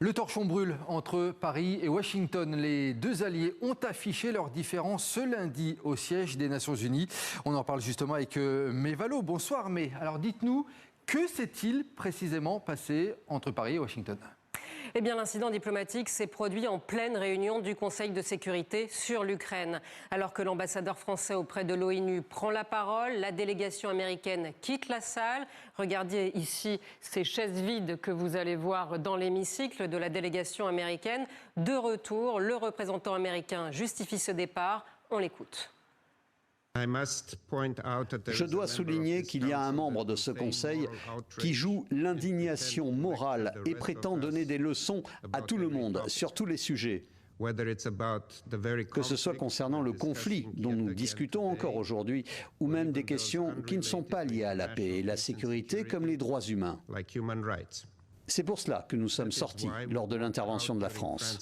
Le torchon brûle entre Paris et Washington. Les deux alliés ont affiché leurs différends ce lundi au siège des Nations Unies. On en parle justement avec May Valo. Bonsoir May. Alors dites-nous, que s'est-il précisément passé entre Paris et Washington ? Eh bien, l'incident diplomatique s'est produit en pleine réunion du Conseil de sécurité sur l'Ukraine. Alors que l'ambassadeur français auprès de l'ONU prend la parole, la délégation américaine quitte la salle. Regardez ici ces chaises vides que vous allez voir dans l'hémicycle de la délégation américaine. De retour, le représentant américain justifie ce départ. On l'écoute. Je dois souligner qu'il y a un membre de ce Conseil qui joue l'indignation morale et prétend donner des leçons à tout le monde sur tous les sujets. Que ce soit concernant le conflit dont nous discutons encore aujourd'hui, ou même des questions qui ne sont pas liées à la paix et la sécurité comme les droits humains. C'est pour cela que nous sommes sortis lors de l'intervention de la France.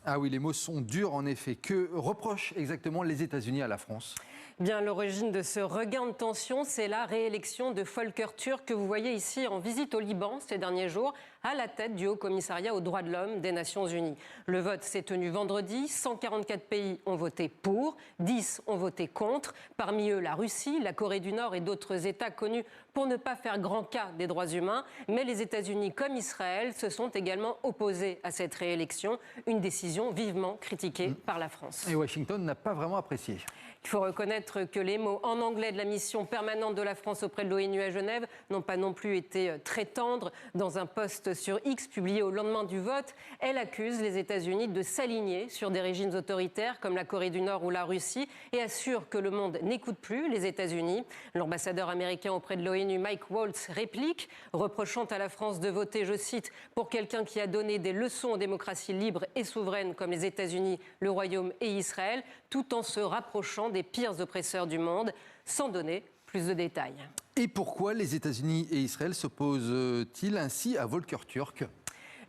Ah oui, les mots sont durs en effet. Que reprochent exactement les États-Unis à la France ? Bien, l'origine de ce regain de tension, c'est la réélection de Volker Türk que vous voyez ici en visite au Liban ces derniers jours, à la tête du Haut Commissariat aux droits de l'homme des Nations Unies. Le vote s'est tenu vendredi, 144 pays ont voté pour, 10 ont voté contre, parmi eux la Russie, la Corée du Nord et d'autres États connus pour ne pas faire grand cas des droits humains. Mais les États-Unis comme Israël se sont également opposés à cette réélection, une décision vivement critiquée par la France. Et Washington n'a pas vraiment apprécié. Il faut reconnaître que les mots en anglais de la mission permanente de la France auprès de l'ONU à Genève n'ont pas non plus été très tendres. Dans un post sur X publié au lendemain du vote, elle accuse les États-Unis de s'aligner sur des régimes autoritaires comme la Corée du Nord ou la Russie et assure que le monde n'écoute plus les États-Unis. L'ambassadeur américain auprès de l'ONU, Mike Waltz, réplique, reprochant à la France de voter, je cite, pour quelqu'un qui a donné des leçons aux démocraties libres et souveraines comme les États-Unis, le Royaume et Israël, tout en se rapprochant des pires oppresseurs du monde, sans donner plus de détails. Et pourquoi les États-Unis et Israël s'opposent-ils ainsi à Volker Türk ?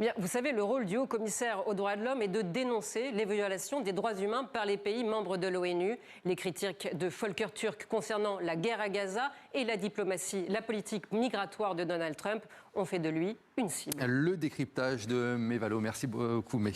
Bien, vous savez, le rôle du haut-commissaire aux droits de l'homme est de dénoncer les violations des droits humains par les pays membres de l'ONU. Les critiques de Volker Türk concernant la guerre à Gaza et la diplomatie, la politique migratoire de Donald Trump ont fait de lui une cible. Le décryptage de May Valo. Merci beaucoup, May.